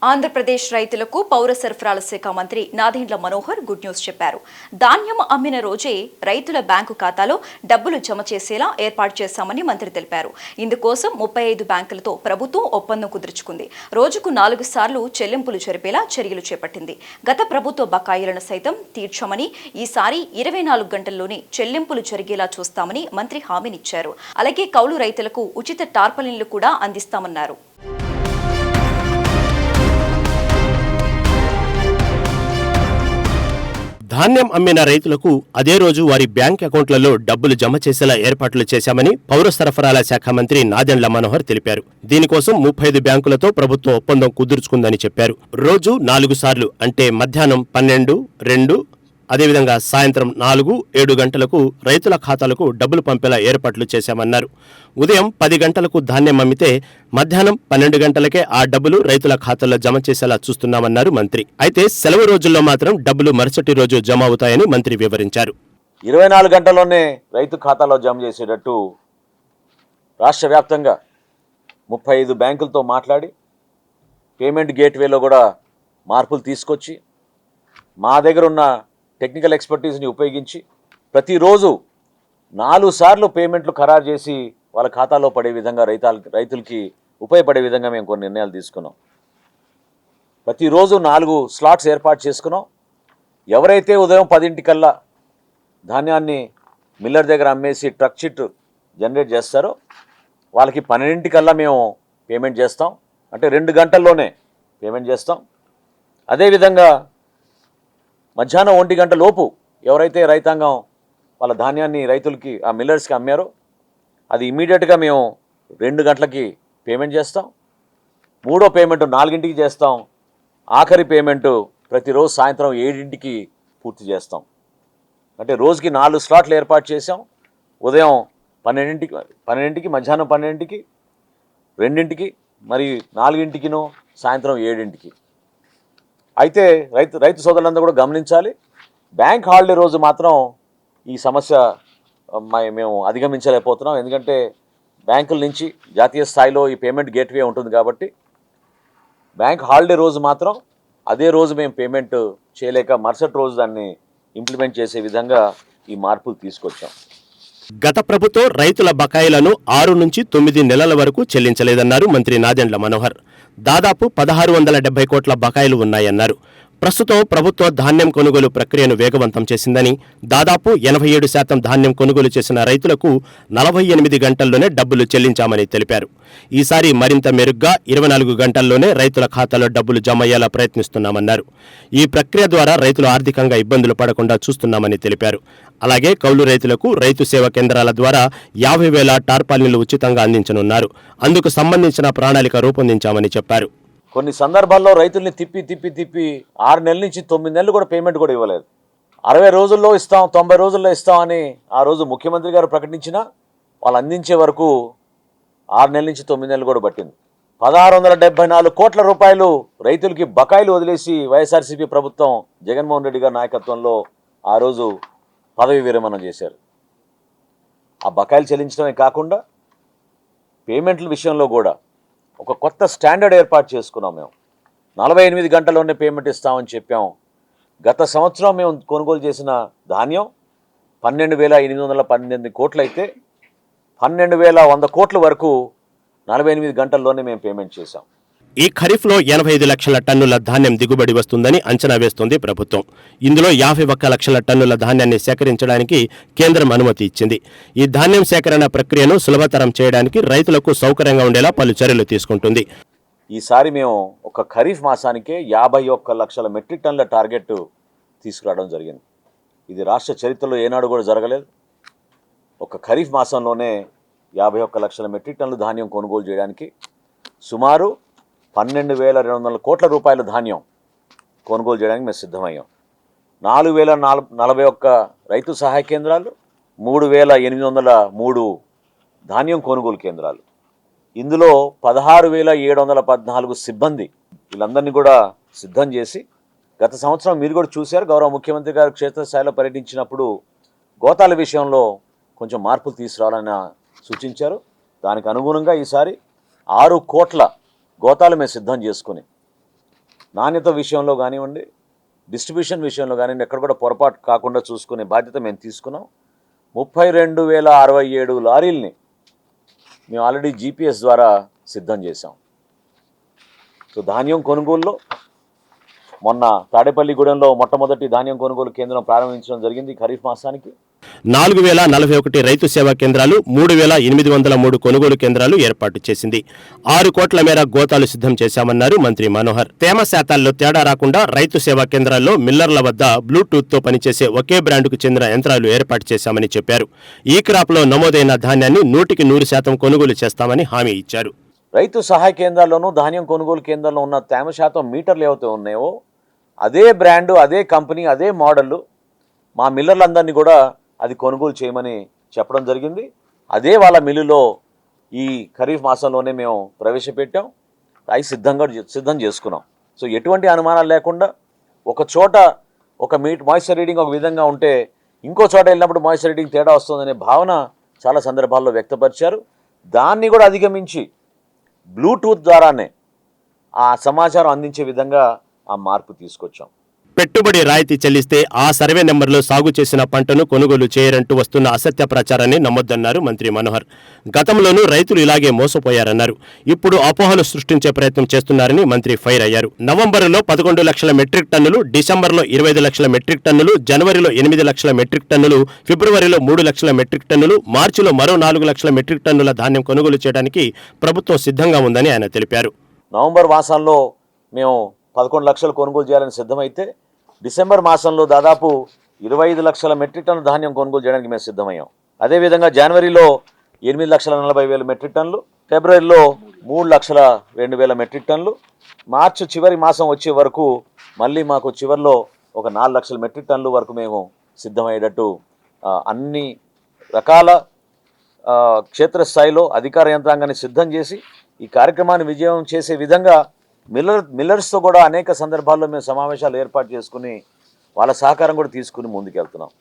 ఆంధ్రప్రదేశ్ రైతులకు పౌర సరఫరాల శాఖ మంత్రి నాదెండ్ల మనోహర్ గుడ్ న్యూస్ చెప్పారు. ధాన్యం అమ్మిన రోజే రైతుల బ్యాంకు ఖాతాలో డబ్బులు జమ చేసేలా ఏర్పాటు చేశామని మంత్రి తెలిపారు. ఇందుకోసం 35 బ్యాంకులతో ప్రభుత్వం ఒప్పందం కుదుర్చుకుంది. రోజుకు 4 సార్లు చెల్లింపులు జరిపేలా చర్యలు చేపట్టింది. గత ప్రభుత్వ బకాయిలను సైతం తీర్చామని, ఈసారి 24 గంటల్లోనే చెల్లింపులు జరిగేలా చూస్తామని మంత్రి హామీనిచ్చారు. అలాగే కౌలు రైతులకు ఉచిత టార్పాలిన్లు కూడా అందిస్తామన్నారు. ధాన్యం అమ్మిన రైతులకు అదే రోజు వారి బ్యాంక్ అకౌంట్లలో డబ్బులు జమ చేసేలా ఏర్పాట్లు చేశామని పౌర సరఫరాల శాఖ మంత్రి నాదెండ్ల మనోహర్ తెలిపారు. దీనికోసం 35 బ్యాంకులతో ప్రభుత్వం ఒప్పందం కుదుర్చుకుందని చెప్పారు. రోజు 4 సార్లు అంటే మధ్యాహ్నం 12, 2 అదేవిధంగా సాయంత్రం 4, 7 గంటలకు రైతుల ఖాతాలకు డబ్బులు పంపేలా ఏర్పాట్లు చేశామన్నారు. ఉదయం 10 గంటలకు ధాన్యం అమ్మితే మధ్యాహ్నం 12 గంటలకే ఆ డబ్బులు రైతుల ఖాతాల్లో జమ చేసేలా చూస్తున్నామన్నారు మంత్రి. అయితే సెలవు రోజుల్లో మాత్రం డబ్బులు మరుసటి రోజు జమ అవుతాయని మంత్రి వివరించారు. 24 గంటల్లోనే రైతు ఖాతాలో జమ చేసేటట్టు రాష్ట్ర వ్యాప్తంగా 35 బ్యాంకులతో మాట్లాడి పేమెంట్ గేట్వేలో కూడా మార్పులు తీసుకొచ్చి మా దగ్గర ఉన్న టెక్నికల్ ఎక్స్పర్టీస్ని ఉపయోగించి ప్రతిరోజు 4 సార్లు పేమెంట్లు ఖరారు చేసి వాళ్ళ ఖాతాలో పడే విధంగా రైతులకి ఉపయోగపడే విధంగా మేము కొన్ని నిర్ణయాలు తీసుకున్నాం. ప్రతిరోజు 4 స్లాట్స్ ఏర్పాటు చేసుకున్నాం. ఎవరైతే ఉదయం 10 ధాన్యాన్ని మిల్లర్ దగ్గర అమ్మేసి ట్రక్ షీట్ జనరేట్ చేస్తారో వాళ్ళకి 12 మేము పేమెంట్ చేస్తాం. అంటే 2 గంటల్లోనే పేమెంట్ చేస్తాం. అదేవిధంగా మధ్యాహ్నం 1 గంట లోపు ఎవరైతే రైతాంగం వాళ్ళ ధాన్యాన్ని రైతులకి ఆ మిల్లర్స్కి అమ్మారో అది ఇమీడియట్గా మేము 2 గంటలకి పేమెంట్ చేస్తాం. 3వ పేమెంట్ 4ంటికి చేస్తాం. ఆఖరి పేమెంటు ప్రతిరోజు సాయంత్రం 7ంటికి పూర్తి చేస్తాం. అంటే రోజుకి 4 స్లాట్లు ఏర్పాటు చేసాం. ఉదయం 12ంటికి, మధ్యాహ్నం 12ంటికి, 2ంటికి, మరి 4ంటికిను, సాయంత్రం 7ంటికి. అయితే రైతు సోదరులందరూ కూడా గమనించాలి, బ్యాంక్ హాలిడే రోజు మాత్రం ఈ సమస్య మేము అధిగమించలేకపోతున్నాం. ఎందుకంటే బ్యాంకుల నుంచి జాతీయ స్థాయిలో ఈ పేమెంట్ గేట్వే ఉంటుంది కాబట్టి బ్యాంక్ హాలిడే రోజు మాత్రం అదే రోజు మేము పేమెంట్ చేయలేక మరుసటి రోజు దాన్ని ఇంప్లిమెంట్ చేసే విధంగా ఈ మార్పులు తీసుకొచ్చాం. గత ప్రభుత్వం రైతుల బకాయిలను 6 నుంచి 9 నెలల వరకు చెల్లించలేదన్నారు మంత్రి నాదెండ్ల మనోహర్. దాదాపు 1670 కోట్ల బకాయిలు ఉన్నాయన్నారు. ప్రస్తుతం ప్రభుత్వం ధాన్యం కొనుగోలు ప్రక్రియను వేగవంతం చేసిందని, దాదాపు 87% ధాన్యం కొనుగోలు చేసిన రైతులకు 48 గంటల్లోనే డబ్బులు చెల్లించామని తెలిపారు. ఈసారి మరింత మెరుగ్గా 24 గంటల్లోనే రైతుల ఖాతాలో డబ్బులు జమ అయ్యేలా ప్రయత్నిస్తున్నామన్నారు. ఈ ప్రక్రియ ద్వారా రైతులు ఆర్థికంగా ఇబ్బందులు పడకుండా చూస్తున్నామని తెలిపారు. అలాగే కౌలు రైతులకు రైతు సేవా కేంద్రాల ద్వారా 50,000 టార్పాలిన్లు ఉచితంగా అందించనున్నారు. అందుకు సంబంధించిన ప్రణాళిక రూపొందించామని చెప్పారు. కొన్ని సందర్భాల్లో రైతుల్ని తిప్పి 6 నెలల నుంచి 9 నెలలు కూడా పేమెంట్ కూడా ఇవ్వలేదు. 60 రోజుల్లో ఇస్తాం, 90 రోజుల్లో ఇస్తామని ఆ రోజు ముఖ్యమంత్రి గారు ప్రకటించినా వాళ్ళు అందించే వరకు 6 నెలల నుంచి 9 నెలలు కూడా పట్టింది. 1674 కోట్ల రూపాయలు రైతులకి బకాయిలు వదిలేసి వైఎస్ఆర్సీపీ ప్రభుత్వం జగన్మోహన్ రెడ్డి గారి నాయకత్వంలో ఆ రోజు పదవి విరమణ చేశారు. ఆ బకాయిలు చెల్లించడమే కాకుండా పేమెంట్ల విషయంలో కూడా ఒక కొత్త స్టాండర్డ్ ఏర్పాటు చేసుకున్నాం. మేము 48 గంటల్లోనే పేమెంట్ ఇస్తామని చెప్పాం. గత సంవత్సరం మేము కొనుగోలు చేసిన ధాన్యం 12,818 కోట్లు అయితే 12,100 కోట్ల వరకు 48 గంటల్లోనే మేము పేమెంట్ చేశాం. ఈ ఖరీఫ్లో 85 లక్షల టన్నుల ధాన్యం దిగుబడి వస్తుందని అంచనా వేస్తోంది ప్రభుత్వం. ఇందులో 51 లక్షల టన్నుల ధాన్యాన్ని సేకరించడానికి కేంద్రం అనుమతి ఇచ్చింది. ఈ ధాన్యం సేకరణ ప్రక్రియను సులభతరం చేయడానికి రైతులకు సౌకర్యంగా ఉండేలా పలు చర్యలు తీసుకుంటుంది. ఈసారి మేము ఒక ఖరీఫ్ మాసానికే 51 లక్షల మెట్రిక్ టన్నుల టార్గెట్ తీసుకురావడం జరిగింది. ఇది రాష్ట్ర చరిత్రలో ఏనాడు కూడా జరగలేదు. ఒక ఖరీఫ్ మాసంలోనే 51 లక్షల మెట్రిక్ టన్నుల ధాన్యం కొనుగోలు చేయడానికి సుమారు 12,200 కోట్ల రూపాయల ధాన్యం కొనుగోలు చేయడానికి మేము సిద్ధమయ్యాం. 4,041 రైతు సహాయ కేంద్రాలు, 3,803 ధాన్యం కొనుగోలు కేంద్రాలు, ఇందులో 16,714 సిబ్బంది, వీళ్ళందరినీ కూడా సిద్ధం చేసి గత సంవత్సరం మీరు కూడా చూశారు, గౌరవ ముఖ్యమంత్రి గారు క్షేత్రస్థాయిలో పర్యటించినప్పుడు గోతాల విషయంలో కొంచెం మార్పులు తీసుకురావాలని సూచించారు. దానికి అనుగుణంగా ఈసారి 6 కోట్ల గోతాలు మేము సిద్ధం చేసుకుని నాణ్యత విషయంలో కానివ్వండి, డిస్ట్రిబ్యూషన్ విషయంలో కానివ్వండి, ఎక్కడ కూడా పొరపాటు కాకుండా చూసుకునే బాధ్యత మేము తీసుకున్నాం. 32,067 లారీల్ని మేము ఆల్రెడీ GPS ద్వారా సిద్ధం చేశాం. సో ధాన్యం కొనుగోలులో మొన్న తాడేపల్లిగూడెంలో మొట్టమొదటి ధాన్యం కొనుగోలు కేంద్రం ప్రారంభించడం జరిగింది ఖరీఫ్ మాసానికి. 4,041 రైతు సేవా కేంద్రాలు, 3,803 కొనుగోలు కేంద్రాలు ఏర్పాటు చేసింది. 6 కోట్ల మేర గోతాలు సిద్ధం చేశామన్నారు మంత్రి మనోహర్. తేమ శాతాల్లో తేడా రాకుండా రైతు సేవా కేంద్రాల్లో మిల్లర్ల వద్ద బ్లూటూత్తో పనిచేసే ఒకే బ్రాండ్కు చెందిన యంత్రాలు ఏర్పాటు చేశామని చెప్పారు. ఈ క్రాప్లో నమోదైన ధాన్యాన్ని 100% కొనుగోలు చేస్తామని హామీ ఇచ్చారు. రైతు సహాయ కేంద్రాల్లోనూ ధాన్యం కొనుగోలు కేంద్రంలో ఉన్న తేమ శాతం మీటర్లు ఏవైతే ఉన్నాయో అదే బ్రాండు, అదే కంపెనీ, అదే మోడళ్ళు మా మిల్లర్లందరినీ కూడా అది కొనుగోలు చేయమని చెప్పడం జరిగింది. అదే వాళ్ళ మిల్లులో ఈ ఖరీఫ్ మాసంలోనే మేము ప్రవేశపెట్టాం. అవి సిద్ధం చేసుకున్నాం. సో ఎటువంటి అనుమానాలు లేకుండా ఒక చోట ఒక మాయిశ్చర్ రీడింగ్ ఒక విధంగా ఉంటే ఇంకో చోట వెళ్ళినప్పుడు మాయిశ్చర్ రీడింగ్ తేడా వస్తుందనే భావన చాలా సందర్భాల్లో వ్యక్తపరిచారు. దాన్ని కూడా అధిగమించి బ్లూటూత్ ద్వారానే ఆ సమాచారం అందించే విధంగా ఆ మార్పు తీసుకొచ్చాం. పెట్టుబడి రాయితీ చెల్లిస్తే ఆ సర్వే నెంబర్లో సాగు చేసిన పంటను కొనుగోలు చేయరంటూ వస్తున్న అసత్య ప్రచారాన్ని నమ్మొద్దన్నారు మంత్రి మనోహర్. గతంలోనూ రైతులు ఇలాగే మోసపోయారన్నారు. ఇప్పుడు అపోహలు సృష్టించే ప్రయత్నం చేస్తున్నారని మంత్రి ఫైర్ అయ్యారు. నవంబరులో 11 లక్షల మెట్రిక్ టన్నులు, డిసెంబర్లో 25 లక్షల మెట్రిక్ టన్నులు, జనవరిలో 8 లక్షల మెట్రిక్ టన్నులు, ఫిబ్రవరిలో 3 లక్షల మెట్రిక్ టన్నులు, మార్చిలో మరో 4 లక్షల మెట్రిక్ టన్నుల ధాన్యం కొనుగోలు చేయడానికి ప్రభుత్వం సిద్ధంగా ఉందని ఆయన తెలిపారు. నవంబర్ మాసంలో మేము 11 లక్షలు కొనుగోలు చేయాలని సిద్ధమైతే డిసెంబర్ మాసంలో దాదాపు 25 లక్షల మెట్రిక్ టన్నుల ధాన్యం కొనుగోలు చేయడానికి మేము సిద్ధమయ్యాం. అదేవిధంగా జనవరిలో 8,40,000 మెట్రిక్ టన్నులు, ఫిబ్రవరిలో 3,02,000 మెట్రిక్ టన్నులు, మార్చి చివరి మాసం వచ్చే వరకు మళ్ళీ మాకు చివరిలో ఒక 4 లక్షల మెట్రిక్ టన్నుల వరకు మేము సిద్ధమయ్యేటట్టు అన్ని రకాల క్షేత్రస్థాయిలో అధికార యంత్రాంగాన్ని సిద్ధం చేసి ఈ కార్యక్రమాన్ని విజయం చేసే విధంగా మిల్లర్స్తో కూడా అనేక సందర్భాల్లో మేము సమావేశాలు ఏర్పాటు చేసుకుని వాళ్ళ సహకారం కూడా తీసుకుని ముందుకెళ్తున్నాం.